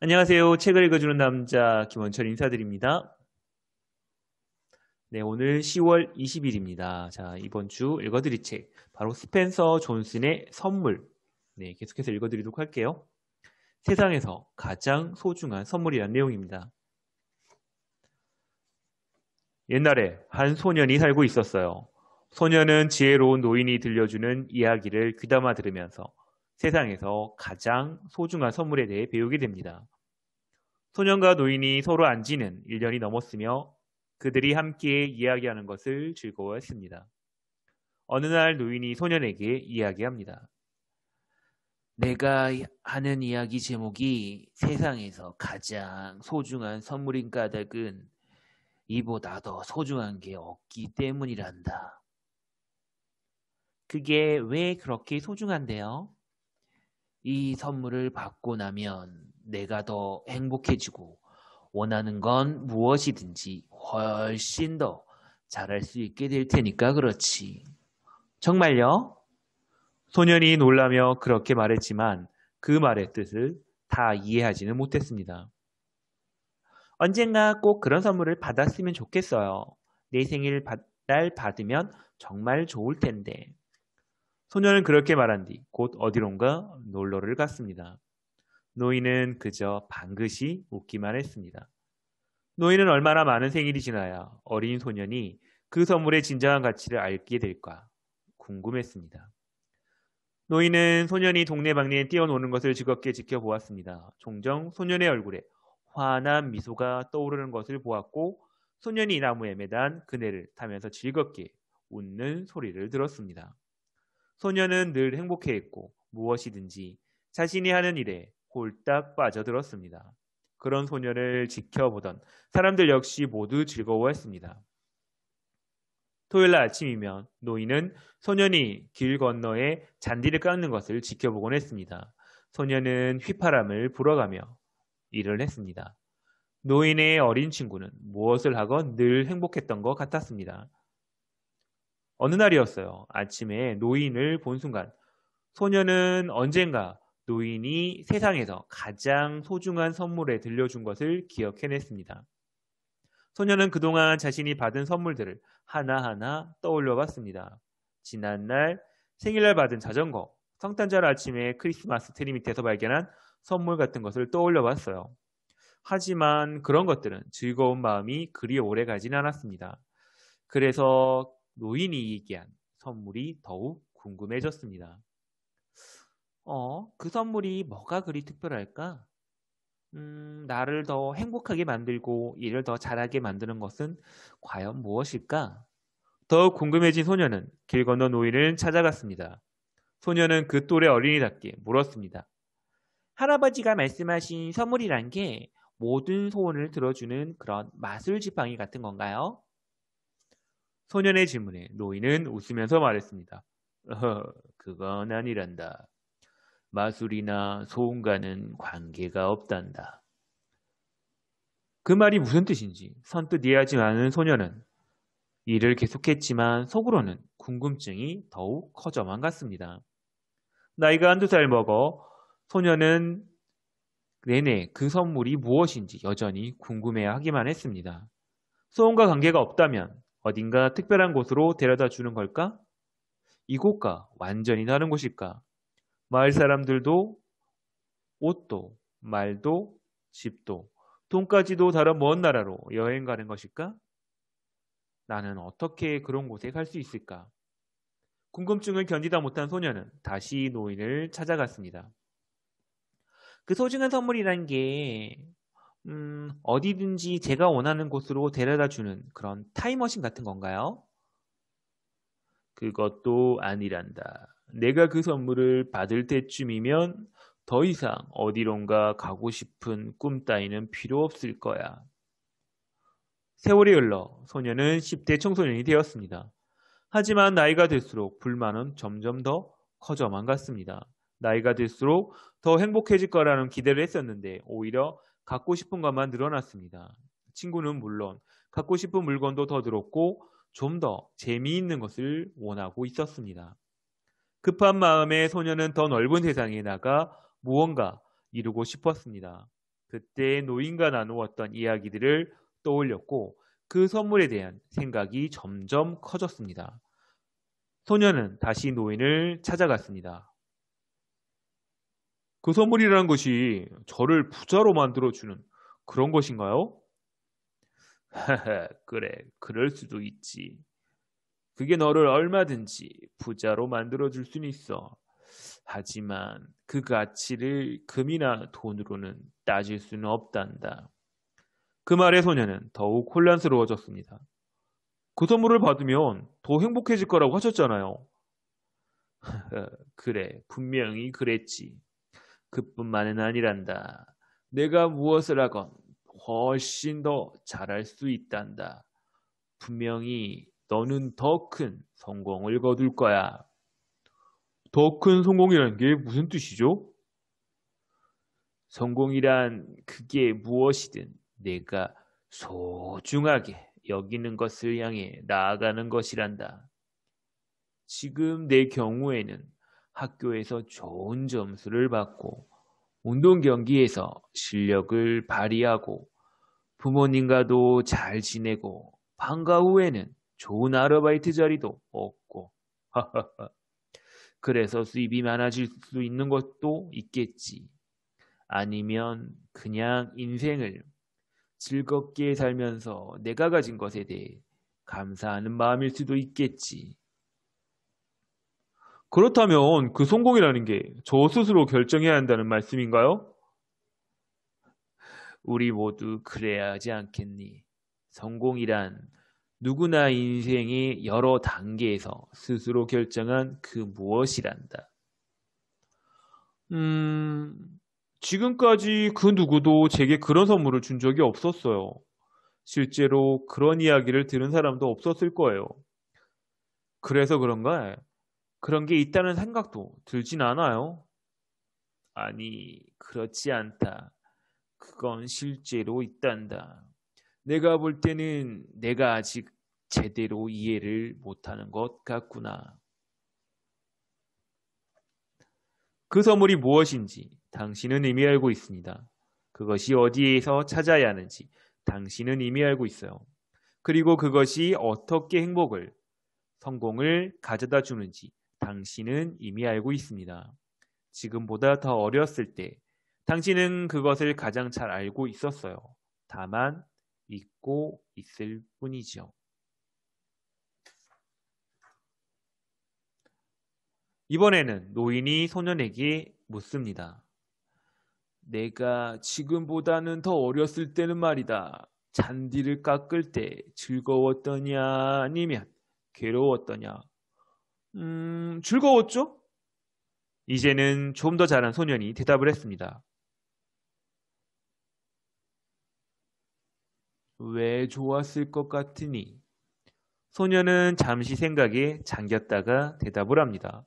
안녕하세요. 책을 읽어주는 남자 김원철 인사드립니다. 네, 오늘 10월 20일입니다. 자, 이번 주 읽어드릴 책 바로 스펜서 존슨의 선물. 네, 계속해서 읽어드리도록 할게요. 세상에서 가장 소중한 선물이란 내용입니다. 옛날에 한 소년이 살고 있었어요. 소년은 지혜로운 노인이 들려주는 이야기를 귀담아 들으면서 세상에서 가장 소중한 선물에 대해 배우게 됩니다. 소년과 노인이 서로 안 지는 1년이 넘었으며 그들이 함께 이야기하는 것을 즐거워했습니다. 어느 날 노인이 소년에게 이야기합니다. 내가 하는 이야기 제목이 세상에서 가장 소중한 선물인 까닭은 이보다 더 소중한 게 없기 때문이란다. 그게 왜 그렇게 소중한데요? 이 선물을 받고 나면 내가 더 행복해지고 원하는 건 무엇이든지 훨씬 더 잘할 수 있게 될 테니까 그렇지. 정말요? 소년이 놀라며 그렇게 말했지만 그 말의 뜻을 다 이해하지는 못했습니다. 언젠가 꼭 그런 선물을 받았으면 좋겠어요. 내 생일 날 받으면 정말 좋을 텐데. 소년은 그렇게 말한 뒤 곧 어디론가 놀러를 갔습니다. 노인은 그저 방긋이 웃기만 했습니다. 노인은 얼마나 많은 생일이 지나야 어린 소년이 그 선물의 진정한 가치를 알게 될까 궁금했습니다. 노인은 소년이 동네방네에 뛰어노는 것을 즐겁게 지켜보았습니다. 종종 소년의 얼굴에 환한 미소가 떠오르는 것을 보았고 소년이 나무에 매단 그네를 타면서 즐겁게 웃는 소리를 들었습니다. 소년은 늘 행복해했고 무엇이든지 자신이 하는 일에 홀딱 빠져들었습니다. 그런 소년을 지켜보던 사람들 역시 모두 즐거워했습니다. 토요일 날 아침이면 노인은 소년이 길 건너에 잔디를 깎는 것을 지켜보곤 했습니다. 소년은 휘파람을 불어가며 일을 했습니다. 노인의 어린 친구는 무엇을 하건 늘 행복했던 것 같았습니다. 어느 날이었어요. 아침에 노인을 본 순간 소년은 언젠가 노인이 세상에서 가장 소중한 선물에 들려준 것을 기억해냈습니다. 소년은 그동안 자신이 받은 선물들을 하나하나 떠올려 봤습니다. 지난날 생일날 받은 자전거, 성탄절 아침에 크리스마스 트리 밑에서 발견한 선물 같은 것을 떠올려 봤어요. 하지만 그런 것들은 즐거운 마음이 그리 오래 가진 않았습니다. 그래서 노인이 얘기한 선물이 더욱 궁금해졌습니다. 그 선물이 뭐가 그리 특별할까? 나를 더 행복하게 만들고 일을 더 잘하게 만드는 것은 과연 무엇일까? 더욱 궁금해진 소녀는 길 건너 노인을 찾아갔습니다. 소녀는 그 또래 어린이답게 물었습니다. 할아버지가 말씀하신 선물이란 게 모든 소원을 들어주는 그런 마술 지팡이 같은 건가요? 소년의 질문에 노인은 웃으면서 말했습니다. 그건 아니란다. 마술이나 소원과는 관계가 없단다. 그 말이 무슨 뜻인지 선뜻 이해하지 않은 소녀는 일을 계속했지만 속으로는 궁금증이 더욱 커져만 갔습니다. 나이가 한두 살 먹어 소녀는 내내 그 선물이 무엇인지 여전히 궁금해하기만 했습니다. 소원과 관계가 없다면 어딘가 특별한 곳으로 데려다 주는 걸까? 이곳과 완전히 다른 곳일까? 마을 사람들도 옷도 말도 집도 돈까지도 다른 먼 나라로 여행 가는 것일까? 나는 어떻게 그런 곳에 갈 수 있을까? 궁금증을 견디다 못한 소녀는 다시 노인을 찾아갔습니다. 그 소중한 선물이란 게 어디든지 제가 원하는 곳으로 데려다 주는 그런 타임머신 같은 건가요? 그것도 아니란다. 내가 그 선물을 받을 때쯤이면 더 이상 어디론가 가고 싶은 꿈 따위는 필요 없을 거야. 세월이 흘러 소녀는 10대 청소년이 되었습니다. 하지만 나이가 들수록 불만은 점점 더 커져만 갔습니다. 나이가 들수록 더 행복해질 거라는 기대를 했었는데 오히려 갖고 싶은 것만 늘어났습니다. 친구는 물론 갖고 싶은 물건도 더 늘었고 좀 더 재미있는 것을 원하고 있었습니다. 급한 마음에 소녀는 더 넓은 세상에 나가 무언가 이루고 싶었습니다. 그때 노인과 나누었던 이야기들을 떠올렸고 그 선물에 대한 생각이 점점 커졌습니다. 소녀는 다시 노인을 찾아갔습니다. 그 선물이라는 것이 저를 부자로 만들어주는 그런 것인가요? 그래, 그럴 수도 있지. 그게 너를 얼마든지 부자로 만들어줄 수는 있어. 하지만 그 가치를 금이나 돈으로는 따질 수는 없단다. 그 말에 소녀는 더욱 혼란스러워졌습니다. 그 선물을 받으면 더 행복해질 거라고 하셨잖아요. 그래, 분명히 그랬지. 그뿐만은 아니란다. 내가 무엇을 하건 훨씬 더 잘할 수 있단다. 분명히 너는 더 큰 성공을 거둘 거야. 더 큰 성공이라는 게 무슨 뜻이죠? 성공이란 그게 무엇이든 내가 소중하게 여기는 것을 향해 나아가는 것이란다. 지금 내 경우에는 학교에서 좋은 점수를 받고 운동 경기에서 실력을 발휘하고 부모님과도 잘 지내고 방과 후에는 좋은 아르바이트 자리도 얻고 그래서 수입이 많아질 수 있는 것도 있겠지. 아니면 그냥 인생을 즐겁게 살면서 내가 가진 것에 대해 감사하는 마음일 수도 있겠지. 그렇다면 그 성공이라는 게 저 스스로 결정해야 한다는 말씀인가요? 우리 모두 그래야 하지 않겠니? 성공이란 누구나 인생의 여러 단계에서 스스로 결정한 그 무엇이란다. 지금까지 그 누구도 제게 그런 선물을 준 적이 없었어요. 실제로 그런 이야기를 들은 사람도 없었을 거예요. 그래서 그런가? 그런 게 있다는 생각도 들진 않아요. 아니, 그렇지 않다. 그건 실제로 있단다. 내가 볼 때는 내가 아직 제대로 이해를 못하는 것 같구나. 그 선물이 무엇인지 당신은 이미 알고 있습니다. 그것이 어디에서 찾아야 하는지 당신은 이미 알고 있어요. 그리고 그것이 어떻게 행복을, 성공을 가져다 주는지 당신은 이미 알고 있습니다. 지금보다 더 어렸을 때 당신은 그것을 가장 잘 알고 있었어요. 다만 잊고 있을 뿐이죠. 이번에는 노인이 소년에게 묻습니다. 내가 지금보다는 더 어렸을 때는 말이다. 잔디를 깎을 때 즐거웠더냐 아니면 괴로웠더냐? 즐거웠죠? 이제는 좀 더 자란 소년이 대답을 했습니다. 왜 좋았을 것 같으니? 소년은 잠시 생각에 잠겼다가 대답을 합니다.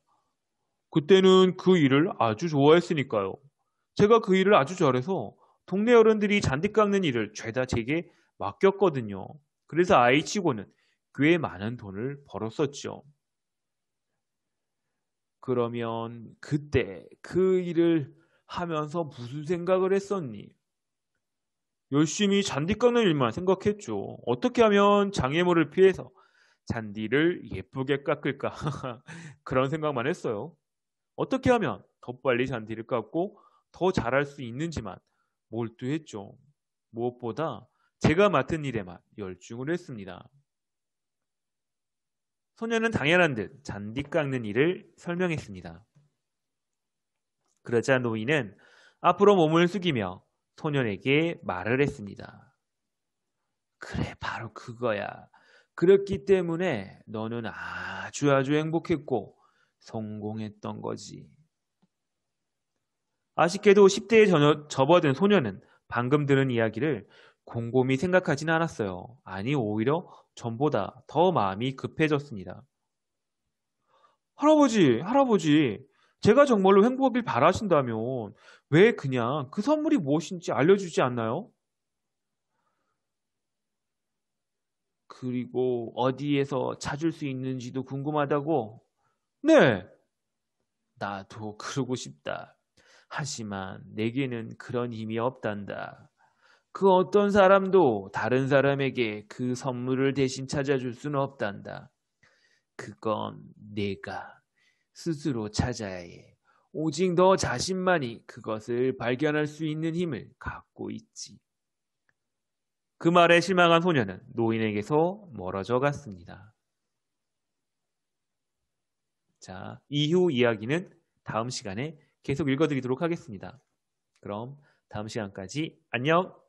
그때는 그 일을 아주 좋아했으니까요. 제가 그 일을 아주 잘해서 동네 어른들이 잔디 깎는 일을 죄다 제게 맡겼거든요. 그래서 아이치고는 꽤 많은 돈을 벌었었죠. 그러면 그때 그 일을 하면서 무슨 생각을 했었니? 열심히 잔디 깎는 일만 생각했죠. 어떻게 하면 장애물을 피해서 잔디를 예쁘게 깎을까? 그런 생각만 했어요. 어떻게 하면 더 빨리 잔디를 깎고 더 잘할 수 있는지만 몰두했죠. 무엇보다 제가 맡은 일에만 열중을 했습니다. 소녀는 당연한 듯 잔디 깎는 일을 설명했습니다. 그러자 노인은 앞으로 몸을 숙이며 소년에게 말을 했습니다. 그래, 바로 그거야. 그렇기 때문에 너는 아주 행복했고 성공했던 거지. 아쉽게도 10대에 접어든 소년은 방금 들은 이야기를 곰곰이 생각하지는 않았어요. 아니, 오히려 전보다 더 마음이 급해졌습니다. 할아버지, 제가 정말로 행복을 바라신다면 왜 그냥 그 선물이 무엇인지 알려주지 않나요? 그리고 어디에서 찾을 수 있는지도 궁금하다고? 네, 나도 그러고 싶다. 하지만 내게는 그런 힘이 없단다. 그 어떤 사람도 다른 사람에게 그 선물을 대신 찾아줄 수는 없단다. 그건 내가 스스로 찾아야 해. 오직 너 자신만이 그것을 발견할 수 있는 힘을 갖고 있지. 그 말에 실망한 소녀는 노인에게서 멀어져 갔습니다. 자, 이후 이야기는 다음 시간에 계속 읽어드리도록 하겠습니다. 그럼 다음 시간까지 안녕!